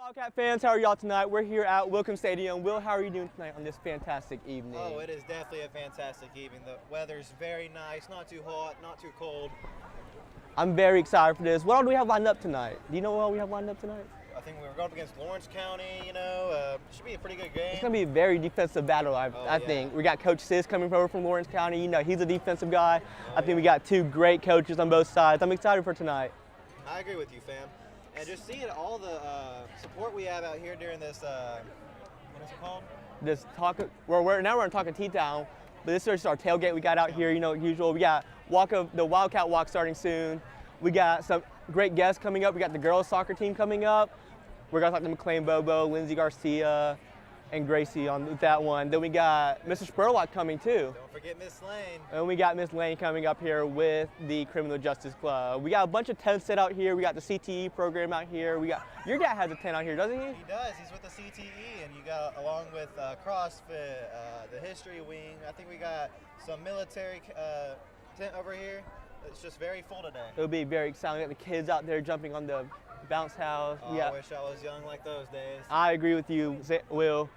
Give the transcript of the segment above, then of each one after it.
Wildcat fans, how are y'all tonight? We're here at Wilkins Stadium. Will, how are you doing tonight on this fantastic evening? Oh, it is definitely a fantastic evening. The weather's very nice, not too hot, not too cold. I'm very excited for this. What all do we have lined up tonight? Do you know what all we have lined up tonight? I think we're going up against Lawrence County, you know, should be a pretty good game. It's going to be a very defensive battle, I think. We got Coach Sis coming over from Lawrence County. You know, he's a defensive guy. I think we got two great coaches on both sides. I'm excited for tonight. I agree with you, fam. And just seeing all the support we have out here during this, what is it called? Now we're in Talking T-Town, but this is just our tailgate we got out here, you know, usual. We got the Wildcat Walk starting soon. We got some great guests coming up. We got the girls soccer team coming up. We're going to talk to McLean Bobo, Lindsay Garcia, and Gracie on that one. Then we got Mr. Spurlock coming too. Don't forget Miss Lane. And we got Miss Lane coming up here with the Criminal Justice Club. We got a bunch of tents set out here. We got the CTE program out here. Your dad has a tent out here, doesn't he? He does. He's with the CTE, and you got along with CrossFit, the History Wing. I think we got some military tent over here. It's just very full today. It'll be very exciting. We got the kids out there jumping on the bounce house. Oh, I wish I was young like those days. I agree with you, Will.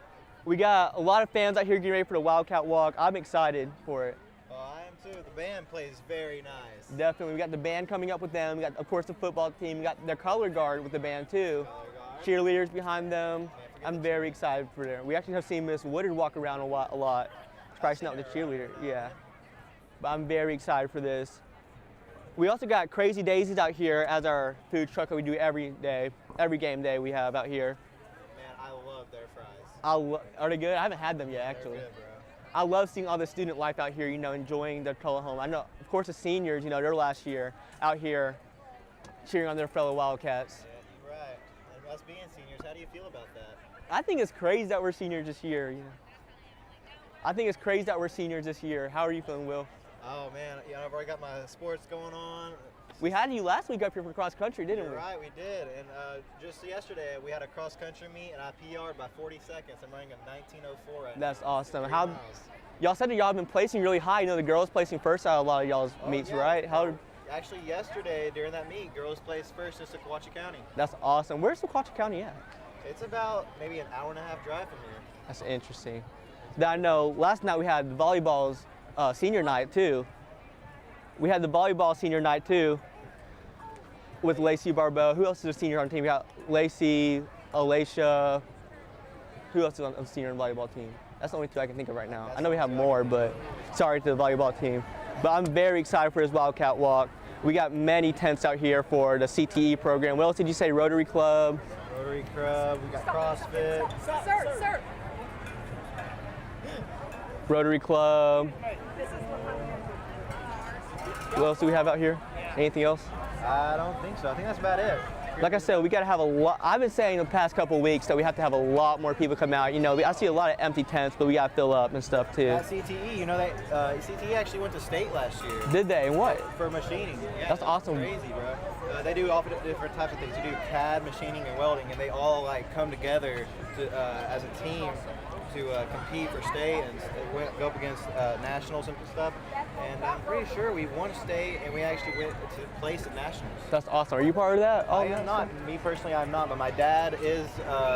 We got a lot of fans out here getting ready for the Wildcat Walk. I'm excited for it. Oh, I am too. The band plays very nice. Definitely. We got the band coming up with them. We got, of course, the football team. We got their color guard with the band too. Cheerleaders behind them. I'm very excited for them. We actually have seen Miss Woodard walk around a lot. She's probably not the cheerleader. Yeah. But I'm very excited for this. We also got Crazy Daisies out here as our food truck that we do every game day we have out here. Man, I love their fries. Are they good? I haven't had them yet, actually. They're good, bro. I love seeing all the student life out here, you know, enjoying their color home. I know, of course, the seniors, you know, their last year out here cheering on their fellow Wildcats. Yeah, you're right. And us being seniors, how do you feel about that? I think it's crazy that we're seniors this year. You know? I think it's crazy that we're seniors this year. How are you feeling, Will? Oh, man, you know, I've already got my sports going on. We had you last week up here for cross country, didn't we? You're right, we did. And just yesterday, we had a cross country meet, and I PR'd by 40 seconds. I'm running a 19:04 right now. That's awesome. How? Y'all said that y'all have been placing really high. You know, the girls placing first out of a lot of y'all's meets, yeah. right? Actually, yesterday during that meet, girls placed first in Sequatchie County. That's awesome. Where's Sequatchie County at? It's about maybe an hour and a half drive from here. That's interesting. Then I know last night we had volleyball's senior night too. We had the volleyball senior night too with Lacey Barbeau. Who else is a senior on the team? We got Lacey, Alicia. Who else is on the senior volleyball team? That's the only two I can think of right now. I know we have more, but sorry to the volleyball team. But I'm very excited for this Wildcat Walk. We got many tents out here for the CTE program. What else did you say? Rotary Club? Rotary Club, we got CrossFit. Sir. Rotary Club. What else do we have out here? Anything else? I don't think so. I think that's about it. Like I said, we got to have a lot. I've been saying the past couple of weeks that we have to have a lot more people come out. You know, I see a lot of empty tents, but we got to fill up and stuff too. At CTE, you know, CTE actually went to state last year. Did they? And what? For machining. Yeah, that's awesome. Crazy, bro. They do all different types of things. You do CAD, machining, and welding, and they all like come together to, as a team to compete for state and go up against nationals and stuff. And I'm pretty sure we won state and we actually went to place at nationals. That's awesome. Are you part of that? I am not. Me personally, I'm not. But my dad is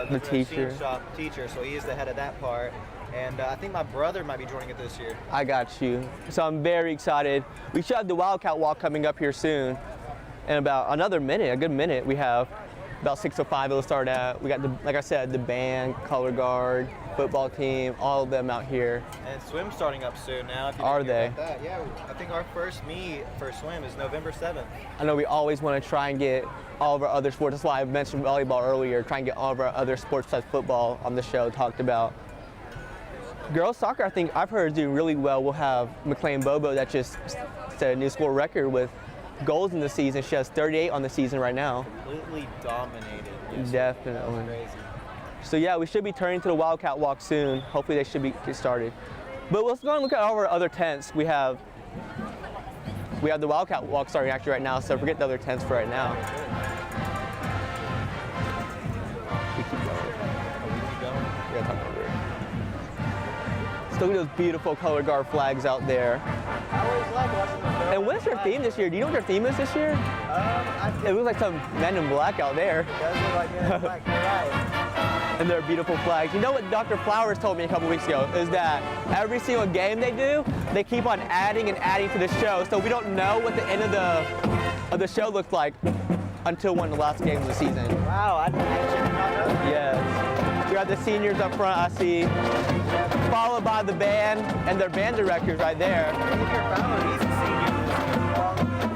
the teacher. Machine shop teacher, so he is the head of that part. And I think my brother might be joining it this year. I got you. So I'm very excited. We should have the Wildcat Walk coming up here soon. In about another minute, a good minute, we have about 6:05 it'll start at. We got, like I said, the band, color guard, football team, all of them out here. And swim starting up soon now. If you Are they? That. Yeah, I think our first meet for swim is November 7th. I know we always want to try and get all of our other sports. That's why I mentioned volleyball earlier, try and get all of our other sports besides football on the show talked about. Girls soccer, I think I've heard is doing really well. We'll have McLean Bobo that just set a new school record with goals in the season. She has 38 on the season right now. Completely dominated. Definitely. Crazy. So yeah, we should be turning to the Wildcat Walk soon. Hopefully they should get started. But let's go and look at all of our other tents. We have the Wildcat Walk starting actually right now, so forget the other tents for right now. We keep going. We gotta talk over it. Still at those beautiful color guard flags out there. always like watching the show. And what's their theme this year? Do you know what their theme is this year? I think It looks like some men in black out there. it does look like Men in Black. You're right. And their beautiful flags. You know what Dr. Flowers told me a couple weeks ago is that every single game they do, they keep on adding and adding to the show. So we don't know what the end of the show looks like until one of the last games of the season. Wow, I actually did not know that. Yes. We got the seniors up front, I see, followed by the band and their band directors right there. Xavier Fowler, he's a senior.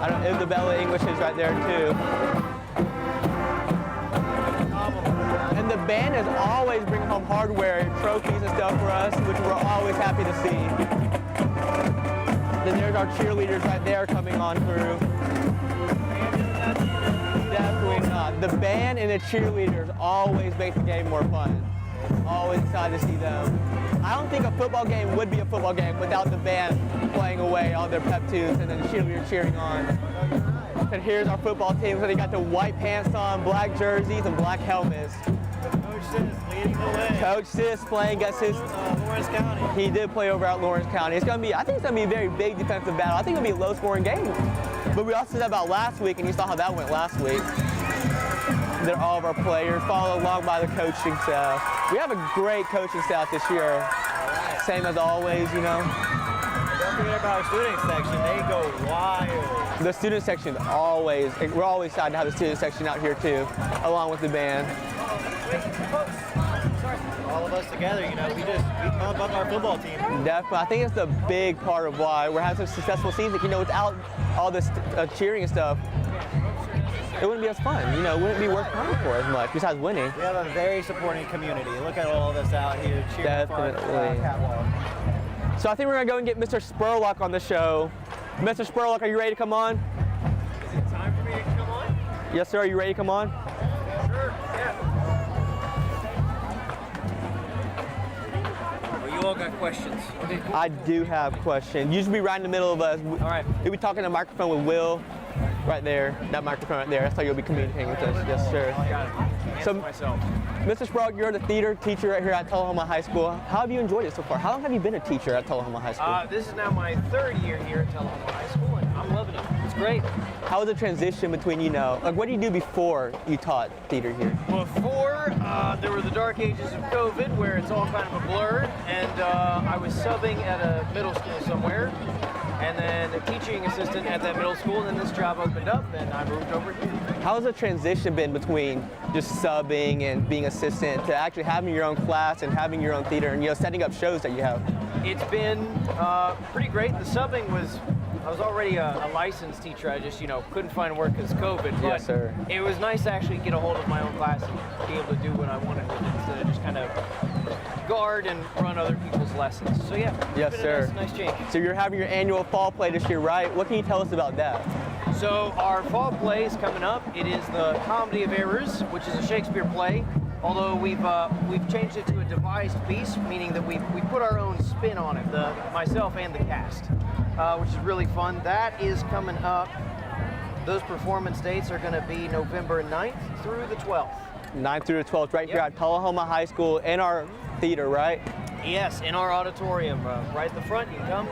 I don't, Isabella English is right there too. And the band is always bringing home hardware and trophies and stuff for us, which we're always happy to see. Then there's our cheerleaders right there coming on through. Definitely not. The band and the cheerleaders always make the game more fun. Always excited to see them. I don't think a football game would be a football game without the band playing away all their pep tunes and then the cheerleaders cheering on. And here's our football team. So they got the white pants on, black jerseys, and black helmets. Coach Sis leading the way. Coach Sis playing against his. Lawrence County. He did play over at Lawrence County. It's gonna be. I think it's gonna be a very big defensive battle. I think it'll be a low-scoring game. But we also said that about last week, and you saw how that went last week. They're all of our players, followed along by the coaching staff. We have a great coaching staff this year. Same as always, you know. Don't forget about our student section. They go wild. The student section always. We're always excited to have the student section out here too, along with the band. All of us together, you know, we pump up our football team. Definitely. I think it's a big part of why we're having such a successful season. You know, without all this cheering and stuff, it wouldn't be as fun. You know, it wouldn't be worth playing for as much, besides winning. We have a very supporting community. Look at all of us out here cheering for our catwalk. So I think we're gonna go and get Mr. Spurlock on the show. Mr. Spurlock, are you ready to come on? Is it time for me to come on? Yes, sir. Are you ready to come on? Sure, yeah. Well, you all got questions. Okay, cool. I do have questions. You should be right in the middle of us. All right. You'll be talking to the microphone with Will, right there. That microphone right there. That's how you'll be communicating with us. Yes, sir. Got it. So, Myself. Mr. Spurlock, you're the theater teacher right here at Tullahoma High School. How have you enjoyed it so far? How long have you been a teacher at Tullahoma High School? This is now my third year here at Tullahoma High School, and I'm loving it. It's great. How was the transition between, you know, like what did you do before you taught theater here? Before, there were the dark ages of COVID where it's all kind of a blur, and I was subbing at a middle school somewhere, and then a teaching assistant at that middle school, and then this job opened up, and I moved over here. How has the transition been between just subbing and being assistant to actually having your own class and having your own theater and, you know, setting up shows that you have? It's been pretty great. The subbing was, I was already a licensed teacher. I just, you know, couldn't find work because COVID. But Yes, sir. It was nice to actually get a hold of my own class and be able to do what I wanted with it instead of just kind of guard and run other people's lessons. So yeah, Yes, it's been sir. a nice change. So you're having your annual fall play this year, right? What can you tell us about that? So our fall play is coming up. It is the Comedy of Errors, which is a Shakespeare play. Although we've changed it to a devised piece, meaning that we put our own spin on it, myself and the cast, which is really fun. That is coming up. Those performance dates are going to be November 9th through the 12th. 9th through the 12th, right here at Tullahoma High School in our theater, right? Yes, in our auditorium, right at the front. You can come.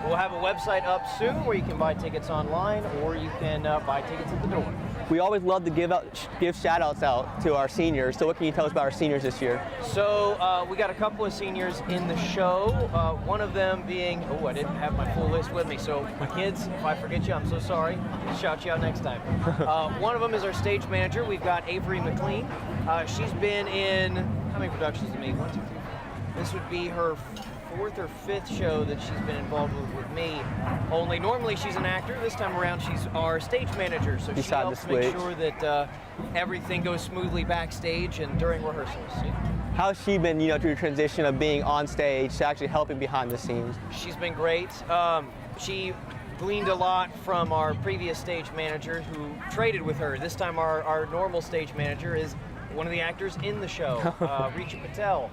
We'll have a website up soon where you can buy tickets online, or you can buy tickets at the door. We always love to give shout outs out to our seniors. So what can you tell us about our seniors this year? So we got a couple of seniors in the show. One of them being, I didn't have my full list with me. So my kids, if I forget you, I'm so sorry. I'll shout you out next time. One of them is our stage manager. We've got Avery McLean. She's been in, how many productions to me? 1, 2, 3, 4. This would be her 4th or 5th show that she's been involved with me. Only normally she's an actor. This time around she's our stage manager, so she helps make sure that everything goes smoothly backstage and during rehearsals. How's she been, you know, through the transition of being on stage to actually helping behind the scenes? She's been great. She gleaned a lot from our previous stage manager who traded with her. This time our normal stage manager is one of the actors in the show, Richa Patel.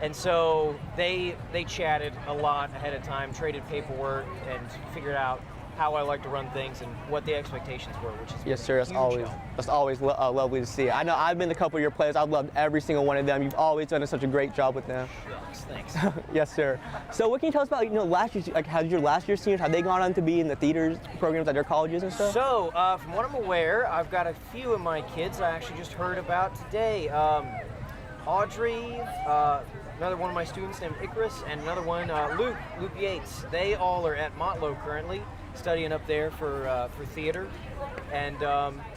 And so they chatted a lot ahead of time, traded paperwork, and figured out how I like to run things and what the expectations were, which is Yes, sir. a huge help. That's always lovely to see. I know I've been to a couple of your plays. I've loved every single one of them. You've always done such a great job with them. Shucks, thanks. Yes, sir. So what can you tell us about last year? Like, how did your last year seniors? Have they gone on to be in the theaters programs at their colleges and stuff? So, from what I'm aware, I've got a few of my kids I actually just heard about today. Audrey, another one of my students named Icarus, and another one, Luke Yates. They all are at Motlow currently, studying up there for theater. And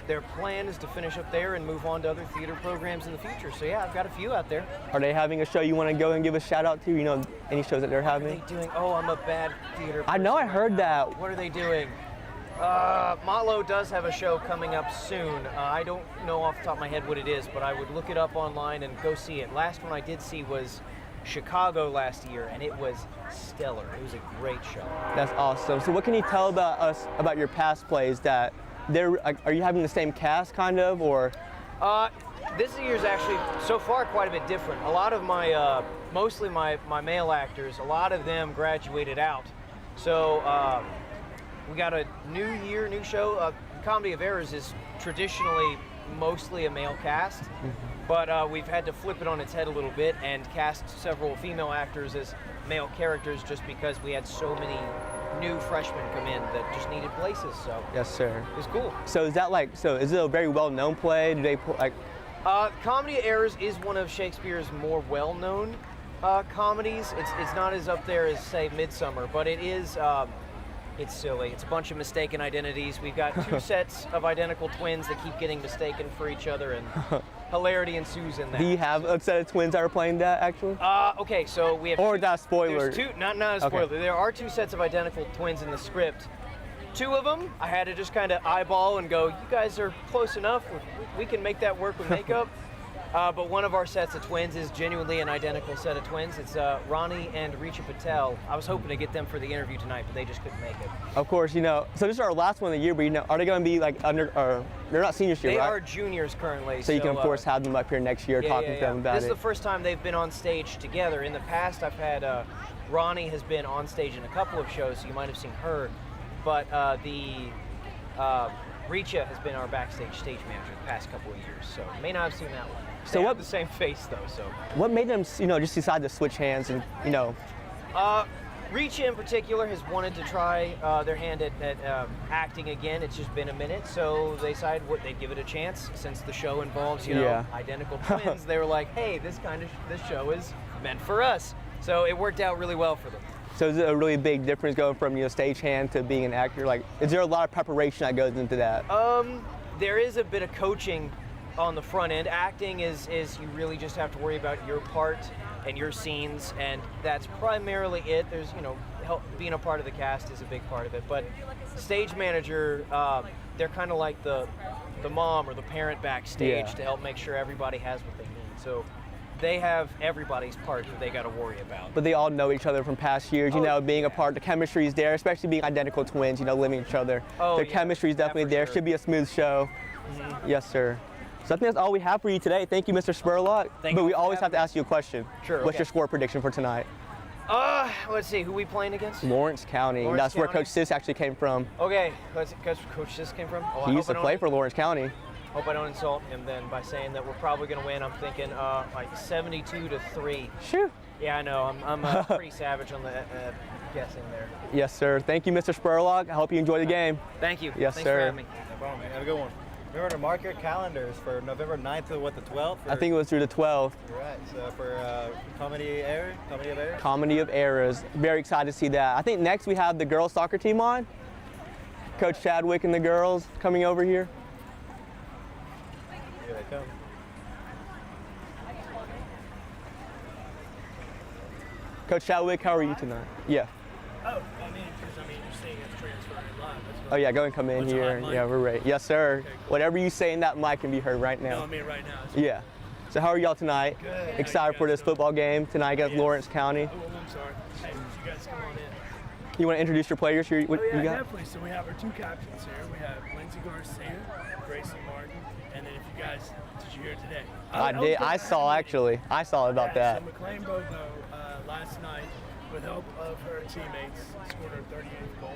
their plan is to finish up there and move on to other theater programs in the future. So yeah, I've got a few out there. Are they having a show you want to go and give a shout out to? You know, any shows that they're What are having? they doing? Oh, I'm a bad theater person. I know, I right heard now. that. What are they doing? Motlow does have a show coming up soon. I don't know off the top of my head what it is, but I would look it up online and go see it. Last one I did see was Chicago last year, and it was stellar. It was a great show. That's awesome. So what can you tell about your past plays that are you having the same cast kind of, or? This year's actually so far quite a bit different. A lot of my, mostly my male actors, a lot of them graduated out. So we got a new show. Comedy of Errors is traditionally mostly a male cast, but we've had to flip it on its head a little bit and cast several female actors as male characters just because we had so many new freshmen come in that just needed places. So Yes, sir. it was cool. So is it a very well-known play? Do they like? Comedy of Errors is one of Shakespeare's more well-known comedies. It's not as up there as, say, Midsummer, but it is. It's silly. It's a bunch of mistaken identities. We've got two sets of identical twins that keep getting mistaken for each other, and hilarity ensues in that. Do you have a set of twins that are playing that actually? Okay, so we have. Or two, that spoiler? There's two, not a spoiler. Okay. There are two sets of identical twins in the script. Two of them, I had to just kind of eyeball and go, you guys are close enough. We can make that work with makeup. But one of our sets of twins is genuinely an identical set of twins. It's Ronnie and Richa Patel. I was hoping to get them for the interview tonight, but they just couldn't make it. Of course, so this is our last one of the year, but are they going to be like or they're not seniors here, They right? are juniors currently. So you can of course have them up here next year talking to them about This it. is the first time they've been on stage together. In the past, I've had Ronnie has been on stage in a couple of shows, so you might have seen her. But Richa has been our backstage stage manager the past couple of years, so may not have seen that one. So They have the same face though, so. What made them, just decide to switch hands and, Richa in particular has wanted to try their hand at acting again. It's just been a minute, so they decided they'd give it a chance. Since the show involves, identical twins, they were like, hey, this show is meant for us. So it worked out really well for them. So is it a really big difference going from stage hand to being an actor? Like, is there a lot of preparation that goes into that? There is a bit of coaching on the front end. Acting is you really just have to worry about your part and your scenes, and that's primarily it. There's being a part of the cast is a big part of it, but stage manager, they're kind of like the mom or the parent backstage to help make sure everybody has what they need. So they have everybody's part that they got to worry about. But they all know each other from past years, being a part. The chemistry is there, especially being identical twins, living each other. Their chemistry is definitely there. Sure. Should be a smooth show. Yes, sir. So I think that's all we have for you today. Thank you, Mr. Spurlock. Thank but you we for always have having to me. ask you a question. Sure. What's your score prediction for tonight? Let's see, who we playing against? Lawrence County. Lawrence That's where County? Coach Sis actually came from. Okay, Coach Sis came from? Oh, He used to play for Lawrence County. Hope I don't insult him then by saying that we're probably going to win. I'm thinking like 72-3. Shoo. Yeah, I know. I'm pretty savage on the guessing there. Yes, sir. Thank you, Mr. Spurlock. I hope you enjoy the game. Thank you. Yes, Thanks sir. for having me. No problem, man. Have a good one. Remember to mark your calendars for November 9th to the 12th? I think it was through the 12th. Right, so for Comedy of Errors? Comedy of Errors. Very excited to see that. I think next we have the girls soccer team on. Coach Chadwick and the girls coming over here. Here they come. Coach Chadwick, how are you tonight? Yeah. Oh, you're saying it's transferring live. That's Oh yeah, go and come in What's here. on mic? Yeah, we're ready. Yes, sir. Okay, cool. Whatever you say in that mic can be heard right now. No, I mean right now. Yeah. So how are y'all tonight? Good. Excited for this football game tonight against Yes. Lawrence County. Oh, I'm sorry. Hey, you guys come on in. You want to introduce your players here? What Oh yeah, you got? definitely. So we have our two captains here. We have Lindsay Garcia, Gracie Martin, and then if you guys, did you hear it today? I did. I saw actually. I saw about that. So McLean Bobo last night, with help of her teammates, scored her 38th goal.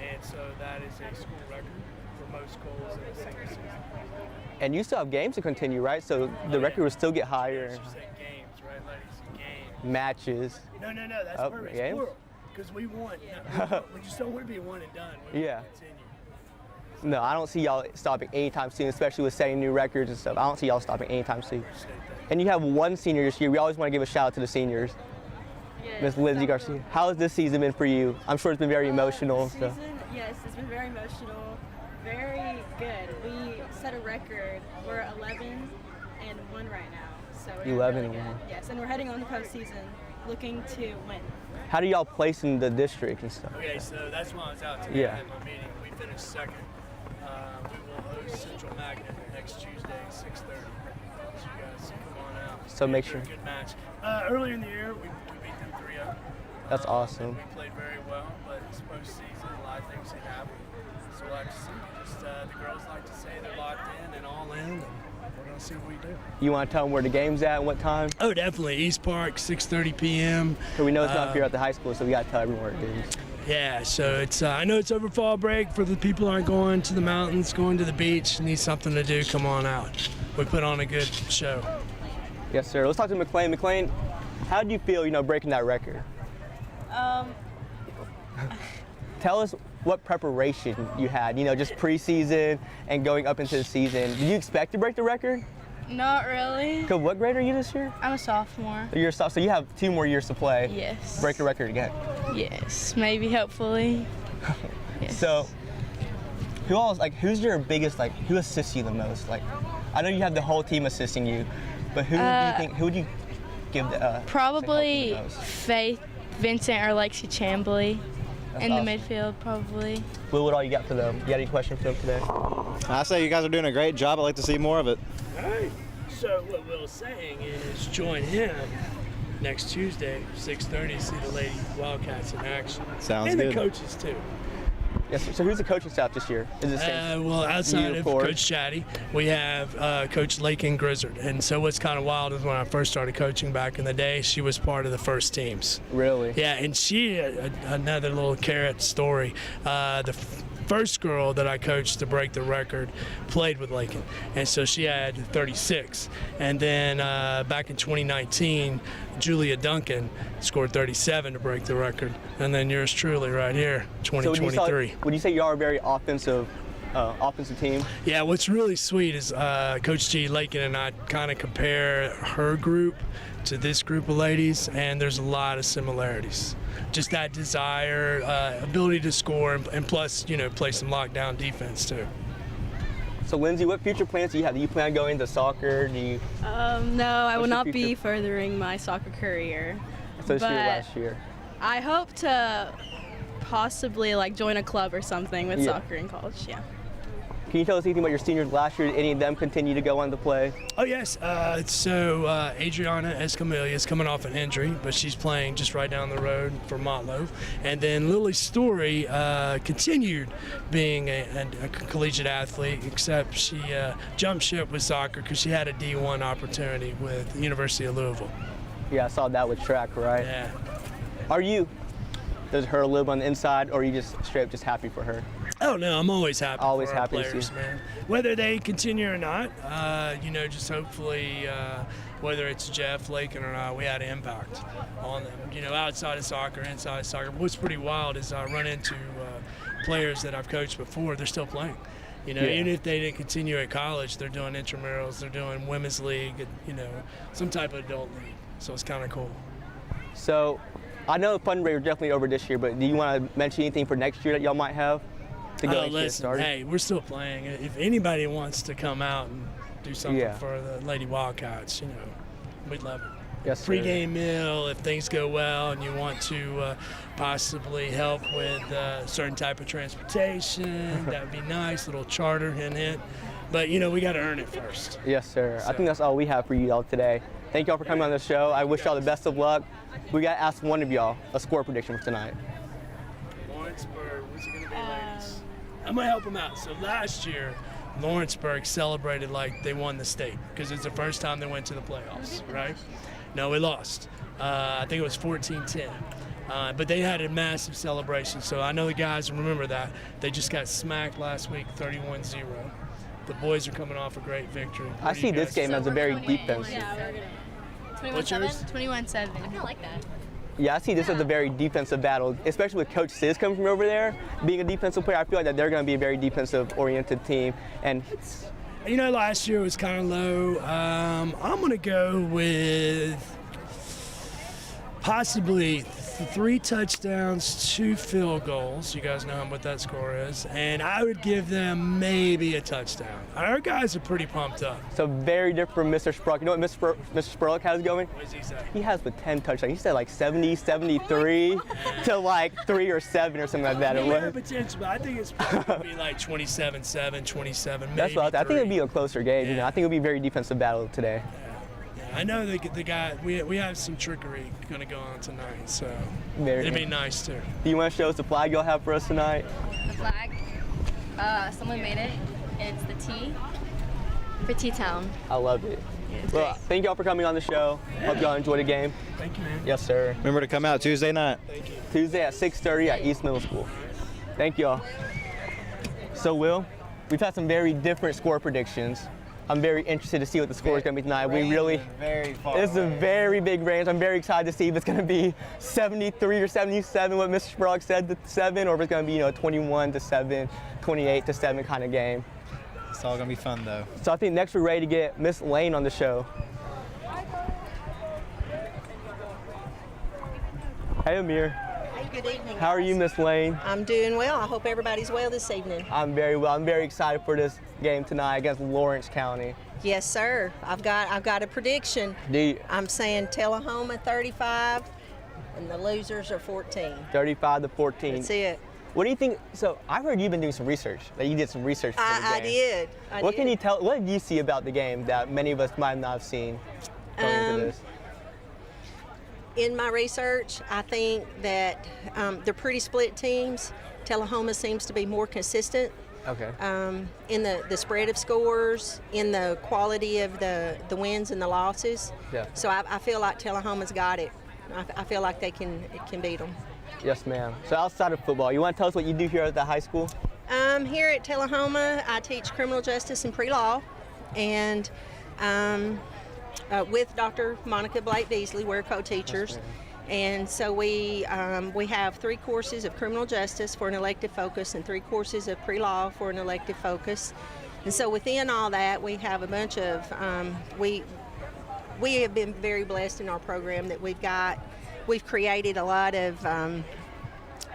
and so that is a school record for most goals in a single season. And you still have games to continue, right? So the record will still get higher. You said games, right, ladies? Games. Matches. No, that's Oh, perfect. games? Plural, because we won. We just don't want to be one and done. We Yeah. want to continue. No, I don't see y'all stopping anytime soon, especially with setting new records and stuff. I don't see y'all stopping anytime soon. Appreciate that. And you have one senior this year. We always want to give a shout out to the seniors. Yes, Miss Lindsay Garcia. How has this season been for you? I'm sure it's been very emotional. This So. season, yes, it's been very emotional, very good. We set a record. We're 11-1 right now, so we're 11-1. really good. Yes, and we're heading on to postseason, looking to win. How do y'all place in the district and stuff? Okay, so that's why I was out today. Yeah. I had my meeting. We finished second. We will host Central Magnet next Tuesday, 6:30. So you guys come on out. So make It'll be sure. a good match. Earlier in the year, we beat them 3-0. That's awesome. We played very well, but it's postseason. A lot of things can happen. So we'll have to see. Just the girls like to say they're locked in and all in, and we're going to see what we do. You want to tell them where the game's at and what time? Oh, definitely. East Park, 6:30 p.m. So we know it's not here at the high school, so we got to tell everyone where it is. Yeah, so it's I know it's over fall break for the people who aren't going to the mountains, going to the beach, need something to do, come on out. We put on a good show. Yes, sir. Let's talk to McLean. McLean, how did you feel, breaking that record? Tell us what preparation you had, just preseason and going up into the season. Did you expect to break the record? Not really. 'Cause what grade are you this year? I'm a sophomore. You're so you have 2 more years to play. Yes. Break the record again. Yes, maybe, hopefully. Yes. So, who's your biggest, who assists you the most? I know you have the whole team assisting you, but who would you give the Probably the most? Faith, Vincent, or Lexi Chambly That's in awesome. the midfield, probably. What all you got for them? You got any questions for them today? I say you guys are doing a great job. I'd like to see more of it. All right. So what Will's saying is join him next Tuesday, 6:30, see the Lady Wildcats in action. Sounds and good. And the coaches, too. Yes, sir. So who's the coaching staff this year? Is it same? Well, outside You, of Ford. Coach Chatty, we have Coach Lakin Grizzard. And so what's kind of wild is when I first started coaching back in the day, she was part of the first teams. Really? Yeah, and she, another little carrot story, first girl that I coached to break the record played with Lakin, and so she had 36. And then back in 2019, Julia Duncan scored 37 to break the record. And then yours truly right here, 2023. Would you say you are a very offensive team? Yeah, what's really sweet is Coach G. Lakin and I kind of compare her group to this group of ladies, and there's a lot of similarities. Just that desire, ability to score, and plus, play some lockdown defense too. So, Lindsay, what future plans do you have? Do you plan on going into soccer? Do you No, I will What's your not be future? furthering my soccer career. associate But last year? I hope to possibly join a club or something with Yeah. soccer in college. Yeah. Can you tell us anything about your seniors last year? Did any of them continue to go on to play? Oh yes, so Adriana Escamilla is coming off an injury, but she's playing just right down the road for Motlow. And then Lily Story continued being a collegiate athlete, except she jumped ship with soccer because she had a D1 opportunity with the University of Louisville. Yeah, I saw that with track, right? Yeah. Does her live on the inside, or are you just straight up just happy for her? Oh no, I'm always happy. Always for our happy to see players, you. man. Whether they continue or not, just hopefully, whether it's Jeff, Lakin, or not, we had an impact on them. Outside of soccer, inside of soccer. But what's pretty wild is I run into players that I've coached before. They're still playing. Even if they didn't continue at college, they're doing intramurals, they're doing women's league, some type of adult league. So it's kind of cool. So, I know the fundraiser definitely over this year, but do you want to mention anything for next year that y'all might have to go and get Listen, started? hey, we're still playing. If anybody wants to come out and do something Yeah. for the Lady Wildcats, we'd love it. Yes, sir. Pre-game meal, if things go well and you want to possibly help with certain type of transportation, that would be nice. Little charter, hint. But, we got to earn it first. Yes, sir. I So- think that's all we have for you all today. Thank y'all for coming on the show. I wish y'all the best of luck. We got to ask one of y'all a score prediction for tonight. Lawrenceburg, what's it going to be, ladies? I'm going to help them out. So last year, Lawrenceburg celebrated like they won the state because it's the first time they went to the playoffs, right? No, we lost. I think it was 14-10. But they had a massive celebration, so I know the guys remember that. They just got smacked last week, 31-0. The boys are coming off a great victory. I see this game as a very defensive. Yeah, we're gonna. What's yours? 21-7. I kind of like that. Yeah, I see this as a very defensive battle, especially with Coach Sis coming from over there, being a defensive player. I feel like that they're going to be a very defensive-oriented team. And You know, last year was kind of low. I'm going to go with possibly 3 touchdowns, 2 field goals. You guys know what that score is. And I would give them maybe a touchdown. Our guys are pretty pumped up. so very different from Mr. Spruck. You know what Mr. Spruck has going? What does he say? He has with 10 touchdowns. He said like 70, 73 to like 3 or 7 or something like that. It Yeah, was. potential, but I think it's probably going to be like 27-7, 27, maybe That's what I think. It'd be a closer game. You know, Yeah. I think it'll be a very defensive battle today. I know the guy, we have some trickery going to go on tonight, so Very it'd be good. nice too. Do you want to show us the flag y'all have for us tonight? The flag. Someone made it. It's the T for T-Town. I love it. Well, thank y'all for coming on the show. Hope y'all enjoyed the game. Thank you, man. Yes, sir. Remember to come out Tuesday night. Tuesday at 6:30 at East Middle School. Thank y'all. So, Will, we've had some very different score predictions. I'm very interested to see what the score is going to be tonight. We really, very far. it's a very big range. I'm very excited to see if it's going to be 73 or 77, what Mr. Sprague said, to 7, or if it's going to be 21-7, 28-7 kind of game. It's all gonna be fun though. So I think next we're ready to get Miss Lane on the show. Hey, Amir. Hey, good evening. How are you, Miss Lane? I'm doing well. I hope everybody's well this evening. I'm very well. I'm very excited for this game tonight against Lawrence County. Yes, sir. I've got a prediction. I'm saying Tullahoma 35, and the losers are 14. 35-14. That's it. What do you think? So I heard you've been doing some research. That you did some research for the I game. did. What can you tell? What did you see about the game that many of us might not have seen going into this? In my research, I think that they're pretty split teams. Tullahoma seems to be more consistent Okay. in the spread of scores, in the quality of the wins and the losses. Yeah. So I feel like Tullahoma's got it. I feel like it can beat them. Yes, ma'am. So outside of football, you want to tell us what you do here at the high school? Here at Tullahoma, I teach criminal justice and pre-law, and with Dr. Monica Blake Beasley, we're co-teachers. And so we have 3 courses of criminal justice for an elective focus and 3 courses of pre-law for an elective focus. And so within all that, we have a bunch of, we have been very blessed in our program that we've created a lot of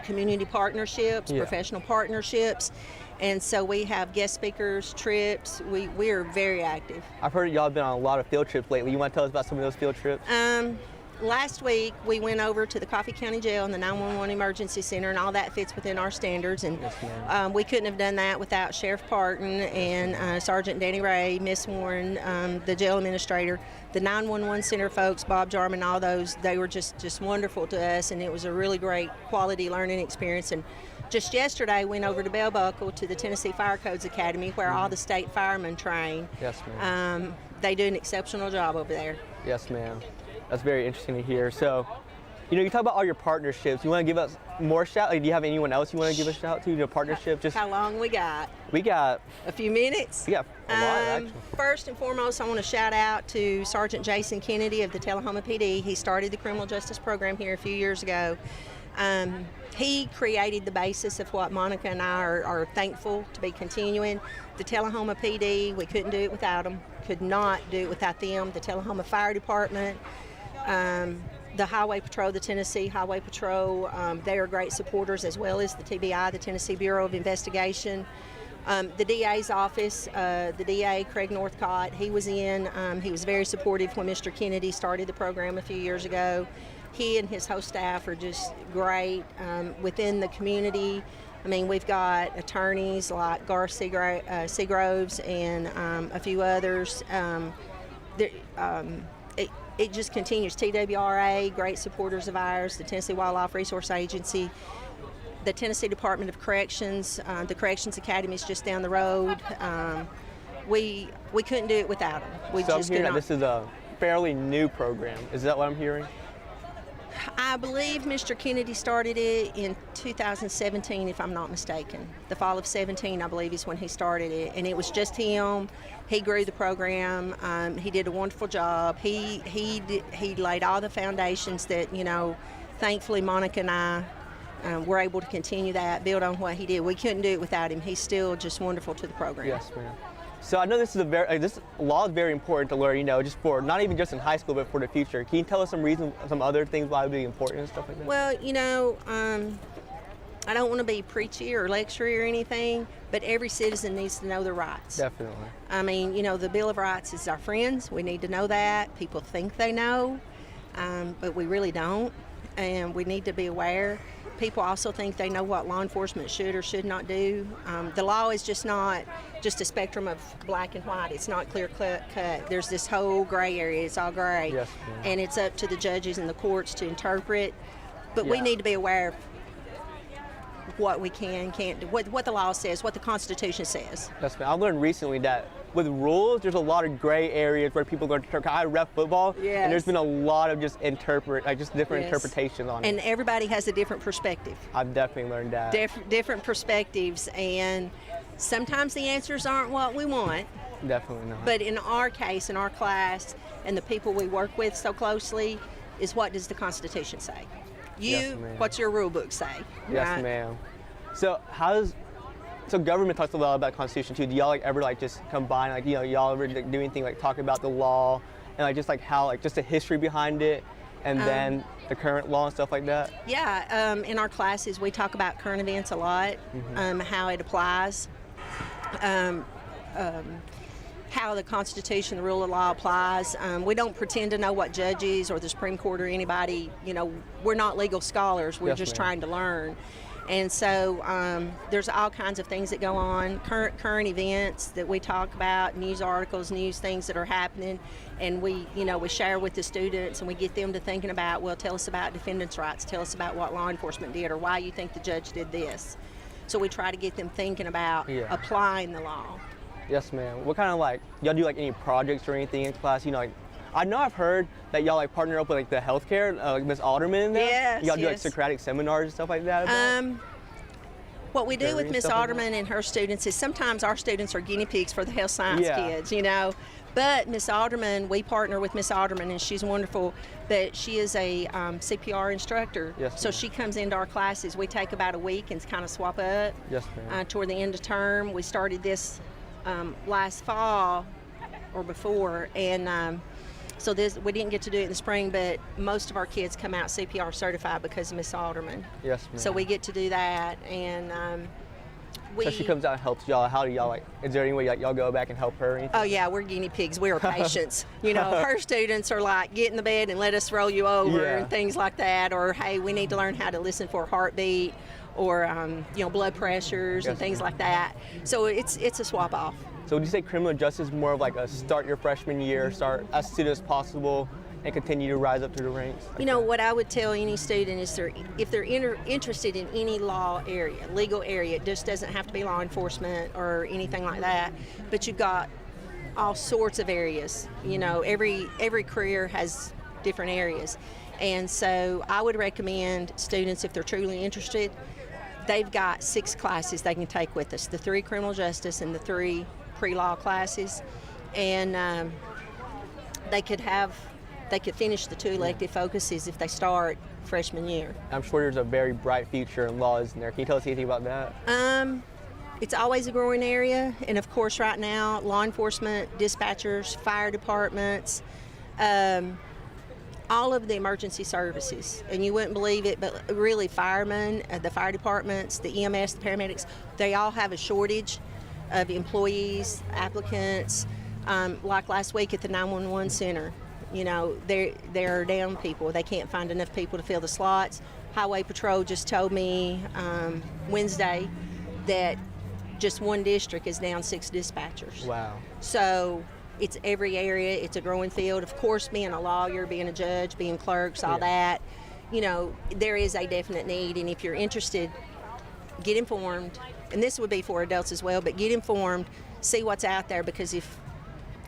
community partnerships, professional partnerships. And so we have guest speakers, trips. We are very active. I've heard y'all have been on a lot of field trips lately. You want to tell us about some of those field trips? Last week, we went over to the Coffee County Jail and the 911 Emergency Center, and all that fits within our standards. And we couldn't have done that without Sheriff Parton and Sergeant Danny Ray, Miss Warren, the jail administrator, the 911 Center folks, Bob Jarman, all those. They were just wonderful to us, and it was a really great quality learning experience. And just yesterday, went over to Bell Buckle to the Tennessee Fire Codes Academy, where all the state firemen train. Yes, ma'am. They do an exceptional job over there. Yes, ma'am. That's very interesting to hear. So, you talk about all your partnerships. You want to give us more shout? Like, do you have anyone else you want to give a shout out to? Your partnership? Just How long we got? we got A few minutes? a lot actually. First and foremost, I want to shout out to Sergeant Jason Kennedy of the Tullahoma PD. He started the criminal justice program here a few years ago. He created the basis of what Monica and I are thankful to be continuing. The Tullahoma PD, we couldn't do it without them, could not do it without them. The Tullahoma Fire Department, the Highway Patrol, the Tennessee Highway Patrol, they are great supporters, as well as the TBI, the Tennessee Bureau of Investigation. The DA's office, the DA, Craig Northcott, he was in. He was very supportive when Mr. Kennedy started the program a few years ago. He and his whole staff are just great within the community. I mean, we've got attorneys like Garth Seagroves and a few others. It just continues. TWRA, great supporters of ours, the Tennessee Wildlife Resource Agency, the Tennessee Department of Corrections, the Corrections Academy is just down the road. We couldn't do it without them. We So I'm just hearing could that not. this is a fairly new program. Is that what I'm hearing? I believe Mr. Kennedy started it in 2017, if I'm not mistaken. The fall of 17, I believe, is when he started it, and it was just him. He grew the program. He did a wonderful job. He laid all the foundations that, you know, thankfully Monica and I were able to continue that, build on what he did. We couldn't do it without him. He's still just wonderful to the program. Yes, ma'am. So I know this is this law is very important to learn, you know, just for, not even just in high school, but for the future. Can you tell us some reasons, some other things why it would be important and stuff like that? Well, you know, I don't want to be preachy or lectury or anything, but every citizen needs to know their rights. Definitely. I mean, you know, the Bill of Rights is our friends. We need to know that. People think they know, but we really don't, and we need to be aware. People also think they know what law enforcement should or should not do. The law is just not just a spectrum of black and white. It's not clear cut. There's this whole gray area. It's all gray. Yes, and it's up to the judges and the courts to interpret. But we need to be aware of what we can't do, what the law says, what the Constitution says. Yes, ma'am. I learned recently that with rules, there's a lot of gray areas where people learn to interpret. I rep football, and there's been a lot of just different interpretations on it. And everybody has a different perspective. I've definitely learned that. Different perspectives, and sometimes the answers aren't what we want. Definitely not. But in our case, in our class, and the people we work with so closely, is what does the Constitution say? Yes, ma'am. What's your rule book say? Yes, right? ma'am. So government talks a lot about Constitution too. Do y'all ever just combine, y'all ever do anything talk about the law and just how just the history behind it and then the current law and stuff like that? Yeah, in our classes we talk about current events a lot, how it applies, how the Constitution, the rule of law applies. We don't pretend to know what judges or the Supreme Court or anybody, we're not legal scholars, we're just trying to learn. And so there's all kinds of things that go on, current events that we talk about, news articles, news things that are happening, and we share with the students and we get them to thinking about, well, tell us about defendants' rights, tell us about what law enforcement did or why you think the judge did this. So we try to get them thinking about applying the law. Yes, ma'am. What kind of y'all do any projects or anything in class? I know I've heard that y'all partner up with the healthcare, Miss Alderman and that. Yes, y'all do Socratic seminars and stuff like that. What we do with Miss Alderman and her students is sometimes our students are guinea pigs for the health science kids, But Miss Alderman, we partner with Miss Alderman, and she's wonderful. But she is a CPR instructor, so she comes into our classes. We take about a week and kind of swap up. Yes, ma'am. Toward the end of term, we started this last fall or before, and so we didn't get to do it in the spring, but most of our kids come out CPR certified because of Miss Alderman. Yes, ma'am. So we get to do that, and so she comes out and helps y'all. How do y'all is there any way y'all go back and help her or anything? Oh yeah, we're guinea pigs. We are patients. Her students are get in the bed and let us roll you over and things like that, or hey, we need to learn how to listen for a heartbeat, or blood pressures and things like that. So it's a swap off. So would you say criminal justice is more of a start your freshman year, start as soon as possible, and continue to rise up through the ranks? What I would tell any student is if they're interested in any legal area, it just doesn't have to be law enforcement or anything like that, but you've got all sorts of areas. Every career has different areas. And so I would recommend students, if they're truly interested, they've got 6 classes they can take with us, the 3 criminal justice and the 3 pre-law classes, and they could finish the 2 elective focuses if they start freshman year. I'm sure there's a very bright future in law, isn't there? Can you tell us anything about that? It's always a growing area, and of course right now law enforcement, dispatchers, fire departments, all of the emergency services, and you wouldn't believe it, but really firemen, the fire departments, the EMS, the paramedics, they all have a shortage of employees, applicants. Like last week at the 911 center, there are down people. They can't find enough people to fill the slots. Highway Patrol just told me Wednesday that just one district is down 6 dispatchers. Wow. So it's every area. It's a growing field. Of course, being a lawyer, being a judge, being clerks, all that, there is a definite need. And if you're interested, get informed. And this would be for adults as well, but get informed, see what's out there, because if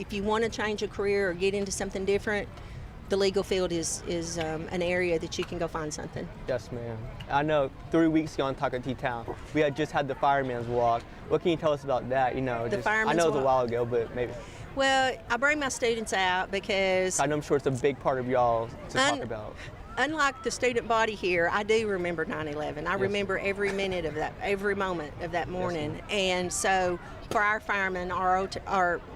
you want to change a career or get into something different, the legal field is an area that you can go find something. Yes, ma'am. I know 3 weeks ago in Taco Tea Town, we had just had the Fireman's Walk. What can you tell us about that? You know, The I Fireman's know it was a Walk? while ago, but maybe. Well, I bring my students out because I know I'm sure it's a big part of y'all to talk about. unlike the student body here, I do remember 9/11. I Yes. remember every minute of that, every moment of that morning. ma'am. And so for our firemen, our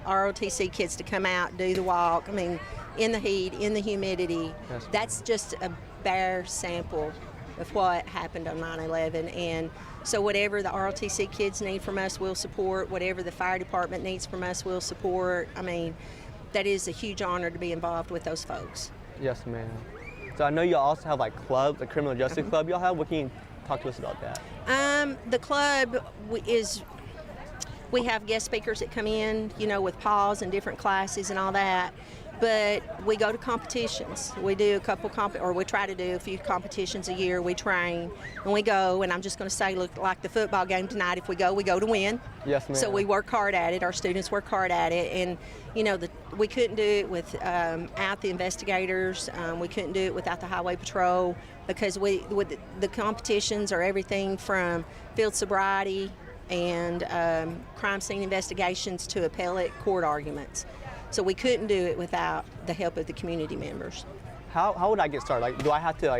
ROTC kids to come out, do the walk, I mean, in the heat, in the humidity, Yes, ma'am. that's just a bare sample of what happened on 9/11. And so whatever the ROTC kids need from us, we'll support. Whatever the fire department needs from us, we'll support. I mean, that is a huge honor to be involved with those folks. Yes, ma'am. So I know you also have like clubs, the criminal justice Mm-hmm. club y'all have. What can you talk to us about that? The club we have guest speakers that come in, you know, with pause and different classes and all that. But we go to competitions. We do a couple or we try to do a few competitions a year. We train and we go. And I'm just going to say, look, like the football game tonight. If we go to win. Yes, ma'am. So we work hard at it. Our students work hard at it. And you know, we couldn't do it without the investigators. We couldn't do it without the highway patrol because the competitions are everything from field sobriety and crime scene investigations to appellate court arguments. So we couldn't do it without the help of the community members. How would I get started? Like, do I have to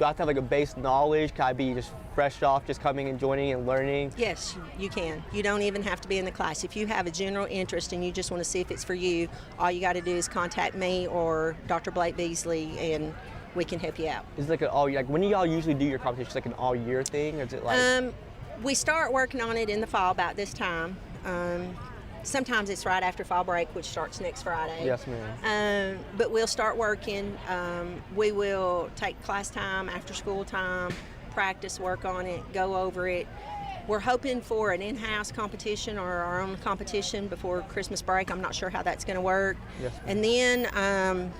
have like a base knowledge? Can I be just fresh off, just coming and joining and learning? Yes, you can. You don't even have to be in the class. If you have a general interest and you just want to see if it's for you, all you got to do is contact me or Dr. Blake Beasley, and we can help you out. Is it like when do y'all usually do your competitions? Like an all year thing, or is it like? We start working on it in the fall about this time. Sometimes it's right after fall break, which starts next Friday. Yes, ma'am. But we'll start working. We will take class time, after school time, practice, work on it, go over it. We're hoping for an in-house competition or our own competition before Christmas break. I'm not sure how that's going to work. Yes, ma'am. And then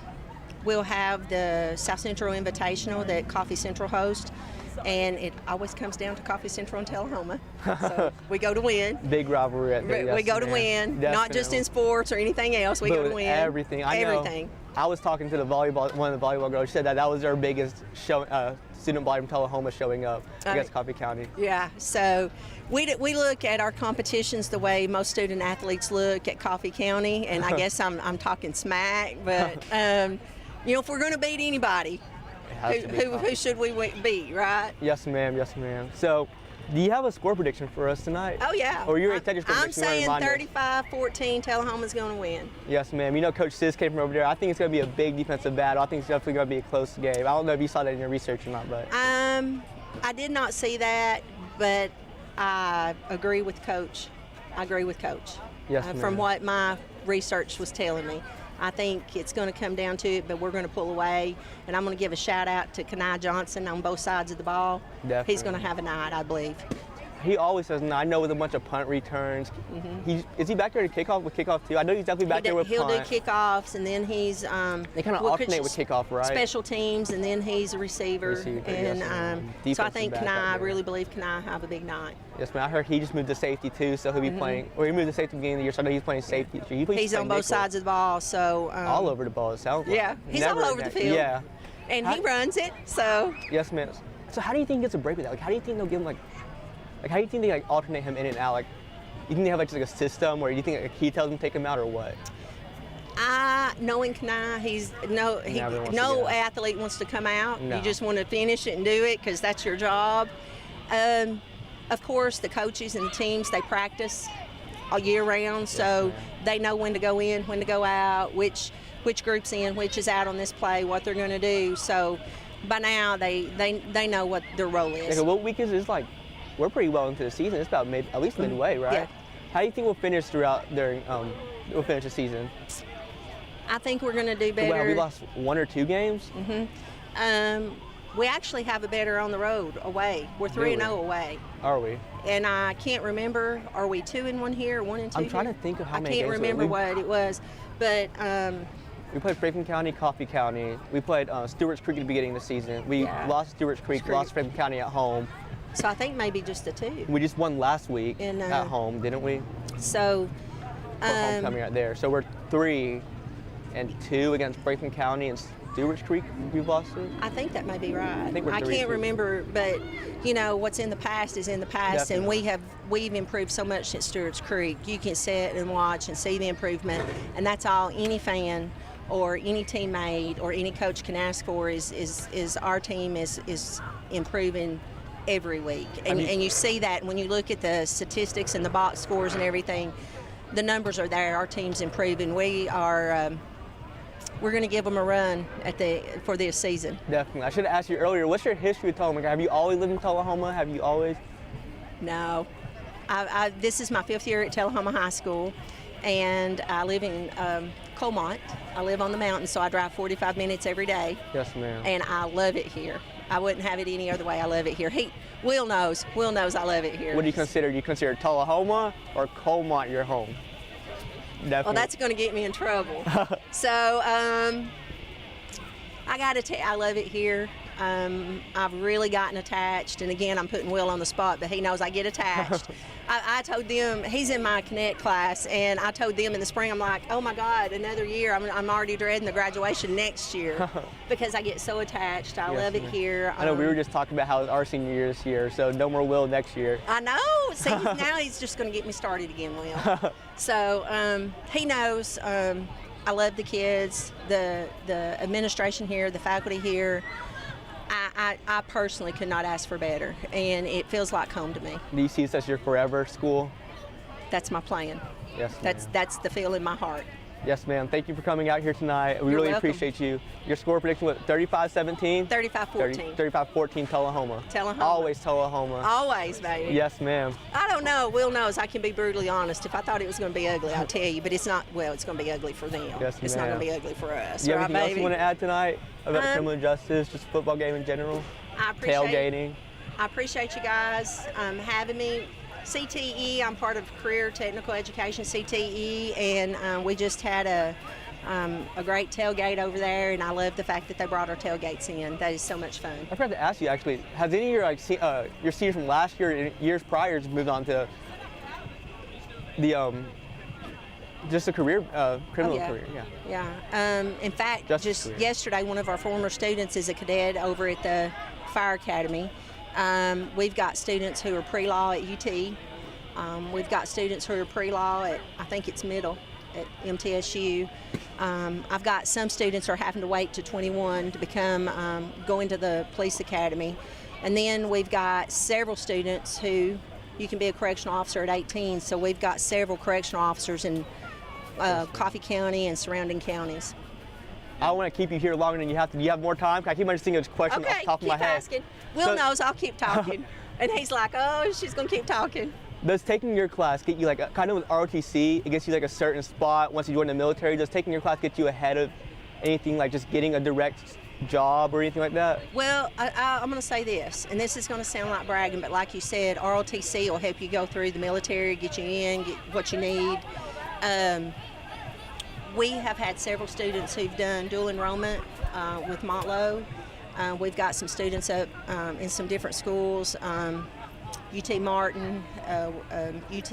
we'll have the South Central Invitational that Coffee Central hosts. And it always comes down to Coffee Central and Tullahoma. So we go to win. Big rivalry at there. We Yes, go to ma'am. win, not just in Definitely. sports or anything else. We But go to with win. everything. I know. Everything. I was talking to one of the volleyball girls. She said that was their biggest student body from Tullahoma showing up against Coffee County. Yeah. So we look at our competitions the way most student athletes look at Coffee County, and I guess I'm talking smack, but you know, if we're going to beat anybody, It has to be who Coffee. should we beat, right? Yes, ma'am. Yes, ma'am. So, do you have a score prediction for us tonight? Oh yeah. Or you're a Texas I'm prediction? You wanna saying remind us? 35-14. Tullahoma's going to win. Yes, ma'am. You know, Coach Sis came from over there. I think it's going to be a big defensive battle. I think it's definitely going to be a close game. I don't know if you saw that in your research or not, but. I did not see that, but I agree with Coach. Yes, From ma'am. what my research was telling me. I think it's going to come down to it, but we're going to pull away. And I'm going to give a shout out to Kenai Johnson on both sides of the ball. Definitely. He's going to have a night, I believe. He always says, I know with a bunch of punt returns. Is he back there to kickoff with kickoff too? I know he's definitely back there with He'll punt. do kickoffs, and then he's They kind of alternate with kickoff, right? special teams, and then he's a receiver. Receiver, and yes, ma'am. so I Defensive think back out Kenai, I there. really believe Kenai have a big night. Yes, ma'am. I heard he just moved to safety too, so he'll be playing. Or he moved to safety at the beginning of the year, so I know he's playing safety. He plays He's on both sides of the ball, so all over the ball. It sounds like. Yeah, he's all Never over the that- field. Yeah. and he runs it. So Yes, ma'am. So how do you think he gets a break with that? Like, how do you think they'll give him like how do you think they like alternate him in and out? Like, you think they have like just like a system, or do you think like, he tells them to take him out, or what? knowing Kenai, no Never wants to go. athlete wants to come out. No. You just want to finish it and do it because that's your job. Of course, the coaches and the teams, they practice all year round, so ma'am. they know when to go in, when to go out, which group's in, which is out on this play, what they're going to do. So by now they know what their role is. Like, what week is it? Like, we're pretty well into the season. It's about at least midway, right? Yeah. How do you think we'll finish we'll finish the season? I think we're going to do Well, better. we lost 1 or 2 games. We actually have a better on the road away. We're 3-0 away. Are we? And I can't remember, are we 2-1 here or 1-2? I'm trying here? to think of how many I can't games remember what it was, but We played Franklin County, Coffee County. We played Stewart's Creek at the beginning of the season. We Yeah. lost Stewart's Creek, lost Franklin County at home. so I think maybe just the 2. We just won last week And, at home, didn't we? So For homecoming right there. So we're 3-2 against Franklin County and Stewart's Creek we've lost to? I think that may be right. I think we're I 3-2. can't remember, but you know what's in the past is in the past, Definitely. and we've improved so much at Stewart's Creek. You can sit and watch and see the improvement, and that's all any fan or any teammate or any coach can ask for is our team is improving every week, and you see that when you look at the statistics and the box scores and everything. The numbers are there. Our team's improving. We are. We're going to give them a run for this season. Definitely. I should have asked you earlier, what's your history with Tullahoma? Have you always lived in Tullahoma? Have you always? No. This is my 5th year at Tullahoma High School, and I live in Colmont. I live on the mountain, so I drive 45 minutes every day. Yes, ma'am. And I love it here. I wouldn't have it any other way. I love it here. Will knows I love it here. What do you consider? Do you consider Tullahoma or Colmont your home? Definitely. Well, that's going to get me in trouble. So I got to I love it here. I've really gotten attached, and again, I'm putting Will on the spot, but he knows I get attached. I told them, he's in my Connect class, and I told them in the spring, I'm like, oh my God, another year. I'm already dreading the graduation next year because I get so attached. I love it here. I know we were just talking about how our senior year is here, so no more Will next year. I know. See, now he's just going to get me started again, Will. So he knows. I love the kids, the administration here, the faculty here. I personally could not ask for better, and it feels like home to me. Do you see this as your forever school? That's my plan. Yes, ma'am. That's the feel in my heart. Yes, ma'am. Thank you for coming out here tonight. We really welcome. appreciate you. Your score prediction was 35-17? 35-14. 35-14 Tullahoma. Tullahoma. Always Tullahoma. Always, baby. Yes, ma'am. I don't know. Will knows. I can be brutally honest. If I thought it was going to be ugly, I'll tell you. But it's not. Well, it's going to be ugly for them. Yes, it's not ma'am. going to be ugly for us. Do you have right, anything else baby? you want to add tonight about criminal justice, just football game in general? I appreciate Tailgating. I appreciate you guys having me. CTE, I'm part of Career Technical Education, CTE, and we just had a great tailgate over there, and I love the fact that they brought our tailgates in. That is so much fun. I forgot to ask you actually, has any of your seniors from last year and years prior moved on to the just a career, criminal career? Yeah. In fact, just yesterday, one of our former students is a cadet over at the Fire Academy. We've got students who are pre-law at UT. We've got students who are pre-law at, I think it's middle, at MTSU. I've got some students who are having to wait to 21 to become, go into the police academy. And then we've got several students who, you can be a correctional officer at 18, so we've got several correctional officers in Coffee County and surrounding counties. I don't want to keep you here longer than you have to. Do you have more time? Can I keep on just thinking of this question off the top of my head? Asking. Will knows I'll keep talking. And he's like, oh, she's going to keep talking. Does taking your class get you kind of with ROTC, it gets you a certain spot once you join the military? Does taking your class get you ahead of anything like just getting a direct job or anything like that? Well, I'm going to say this, and this is going to sound like bragging, but like you said, ROTC will help you go through the military, get you in, get what you need. We have had several students who've done dual enrollment with Montlow. We've got some students up in some different schools, UT Martin, UT,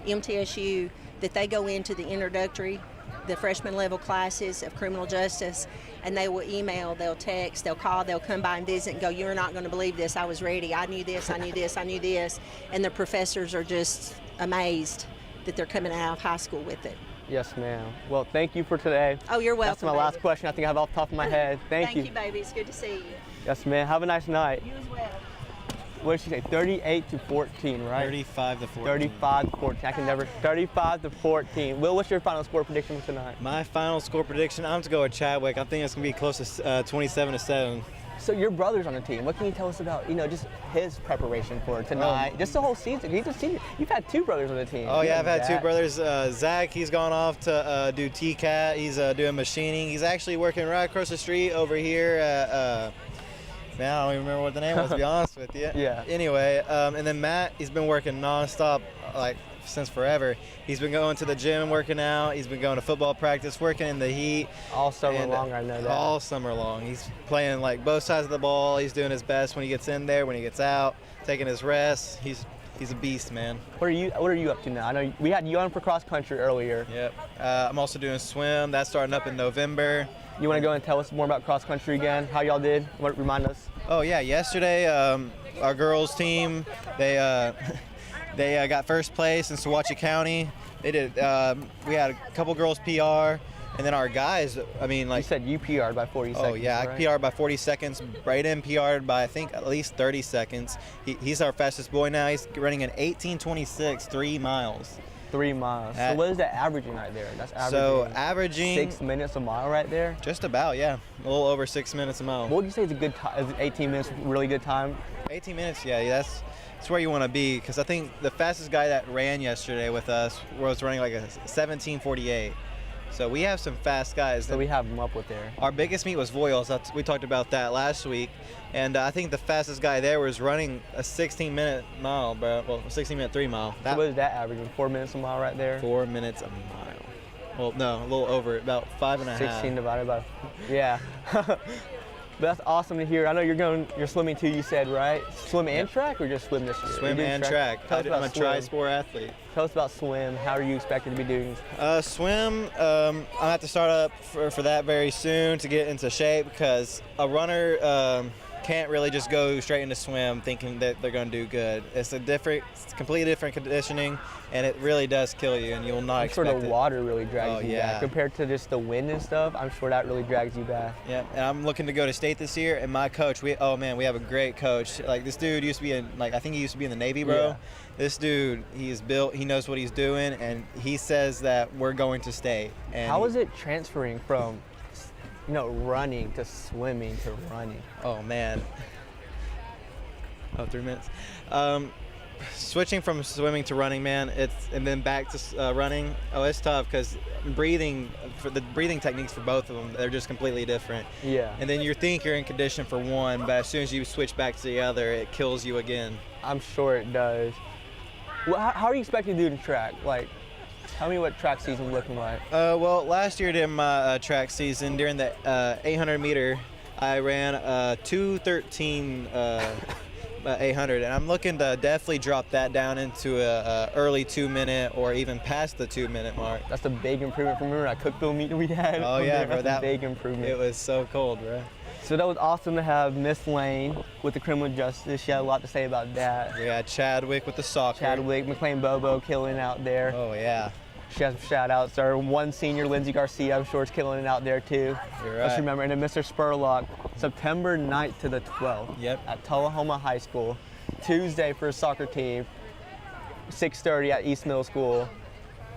MTSU, that they go into the introductory, the freshman level classes of criminal justice, and they will email, they'll text, they'll call, they'll come by and visit and go, you're not going to believe this, I was ready, I knew this, I knew this, I knew this, and the professors are just amazed that they're coming out of high school with it. Yes, ma'am. Well, thank you for today. Oh, you're welcome. That's my last question I think I have off the top of my head. Thank you. Thank you, baby. It's good to see you. Yes, ma'am. Have a nice night. You as well. What did she say? 38-14, right? 35-14. 35-14. I can never. 35-14. Will, what's your final score prediction for tonight? My final score prediction, I'm going to go with Chadwick. I think it's going to be close to 27-7. So your brother's on the team. What can you tell us about, just his preparation for tonight? Just the whole season. He's a senior. You've had two brothers on the team. Oh, yeah, I've had two brothers. Zach, he's gone off to do TCAT. He's doing machining. He's actually working right across the street over here at, man, I don't even remember what the name was, to be honest with you. Yeah. Anyway, and then Matt, he's been working nonstop, since forever. He's been going to the gym, working out. He's been going to football practice, working in the heat. All summer long, I know that. All summer long. He's playing both sides of the ball. He's doing his best when he gets in there, when he gets out, taking his rest. He's a beast, man. What are you up to now? I know we had you on for cross country earlier. Yep. I'm also doing swim. That's starting up in November. You want to go and tell us more about cross country again? How y'all did? What remind us? Oh yeah, yesterday our girls team they got first place in Saguache County. They did. We had a couple girls PR, and then our guys. I mean, like You said you PR'd by 40 seconds. oh yeah, right? I PR'd by 40 seconds. Brayden PR'd by I think at least 30 seconds. He's our fastest boy now. He's running an 18:26, 3 miles. 3 miles. So what is that averaging right there? That's averaging. So averaging 6 minutes a mile right there. just about, yeah, a little over 6 minutes a mile. What would you say is a good time? Is 18 minutes a really good time? 18 minutes, yeah, that's where you want to be, because I think the fastest guy that ran yesterday with us was running like a 17:48. So we have some fast guys. So we have them up with there. Our biggest meet was Voiles. We talked about that last week, and I think the fastest guy there was running a 16-minute mile, bro. Well, 16-minute 3 mile. So what is that averaging? 4 minutes a mile right there? 4 minutes a mile. Well, no, a little over, about 5.5. 16 divided by, yeah. But that's awesome to hear. I know you're swimming too, you said, right? Swim and track, or just swim this year? Swim You're doing and track. Tell us I'm about a swim. tri-sport athlete. Tell us about swim. How are you expected to be doing? Swim, I'll have to start up for that very soon to get into shape, because a runner can't really just go straight into swim thinking that they're going to do good. It's completely different conditioning, and it really does kill you, and you'll not I'm sure expect the it. water really drags you yeah. back. Compared to just the wind and stuff, I'm sure that really drags you back. Yeah, and I'm looking to go to state this year, and my coach, we have a great coach. Like, this dude used to be I think he used to be in the Navy, bro. Yeah. This dude, he's built, he knows what he's doing, and he says that we're going to state. And How is it transferring from, running to swimming to running? Oh man. 3 minutes. Switching from swimming to running, man, and then back to running. Oh, it's tough, because the breathing techniques for both of them, they're just completely different. Yeah. And then you think you're in condition for one, but as soon as you switch back to the other, it kills you again. I'm sure it does. Well, how are you expected to do in track? Like, tell me what track season's looking like. Well, last year during my track season, during the 800 meter, I ran 2:13. 800, and I'm looking to definitely drop that down into a early 2 minute or even past the 2 minute mark. That's a big improvement from that Cookville meet we had. Oh yeah, bro, that's a big improvement. It was so cold, bro. So that was awesome to have Miss Lane with the criminal justice. She had a lot to say about that. We had Chadwick with the soccer. Chadwick, McLean Bobo killing out there. Oh yeah. She has some shout outs. Our one senior, Lindsey Garcia, I'm sure is killing it out there too. You're Let's right. remember. And then Mr. Spurlock, September 9th to the 12th. Yep. At Tullahoma High School. Tuesday for his soccer team. 6:30 at East Middle School.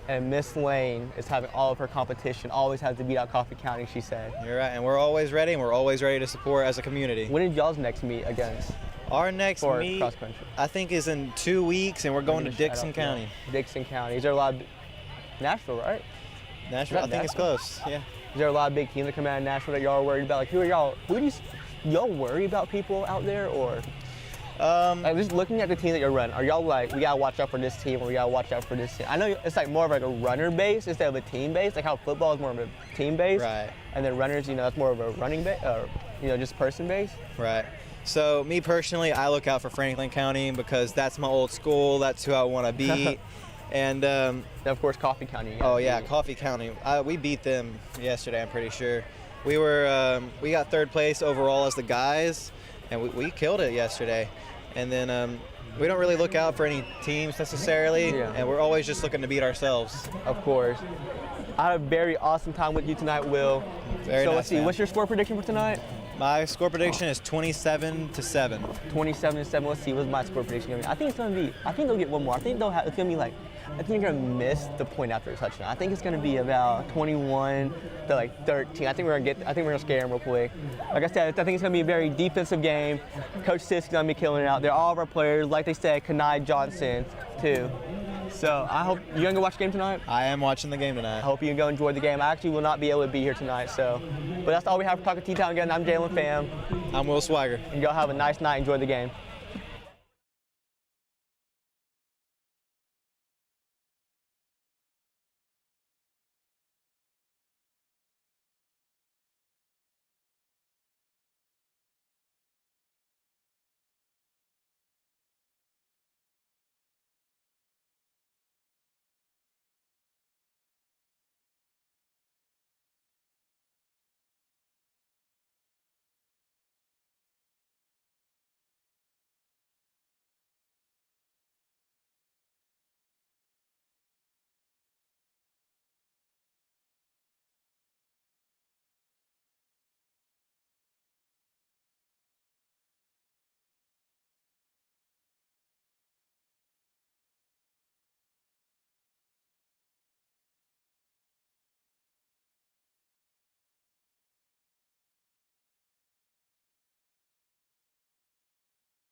And Miss Lane is having all of her competition. Always has to beat out Coffee County, she said. You're right, and we're always ready, and we're always ready to support as a community. When is y'all's next meet against? Our next for meet, cross country? I think, is in 2 weeks, and we're going to Shout out Dixon to County. y'all. Dixon County. Is there a lot of Nashville, right? Nashville, I think it's close. Yeah. Is there a lot of big teams that come out of Nashville that y'all are worried about? Like, who do y'all worry about people out there, or? Like, just looking at the team that you're running, are y'all like, we gotta watch out for this team, or we gotta watch out for this team? I know it's like more of like a runner base instead of a team base, like how football is more of a team base. Right. And then runners, that's more of a running base, or just person base. Right. So me personally, I look out for Franklin County because that's my old school. That's who I want to be. And And of course, Coffee County. oh yeah, Coffee County. We beat them yesterday. I'm pretty sure. We got third place overall as the guys, and we killed it yesterday. And then we don't really look out for any teams necessarily, Yeah. and we're always just looking to beat ourselves. Of course. I had a very awesome time with you tonight, Will. Very so nice, let's see, man. what's your score prediction for tonight? My score prediction is 27-7. 27-7. Let's see, what's my score prediction gonna be? I think they'll get one more. I think it's gonna be like, I think they're gonna miss the point after a touchdown. I think it's gonna be about 21 to like 13. I think we're gonna scare them real quick. Like I said, I think it's gonna be a very defensive game. Coach Sisk's gonna be killing it out there. All of our players, like they said, Kanai Johnson too. So I hope you gonna go watch the game tonight. I am watching the game I tonight. hope you can go enjoy the game. I actually will not be able to be here tonight, so. But that's all we have for Talking T-Town again. I'm Jalen Pham, I'm Will Swagger. and y'all have a nice night. Enjoy the game.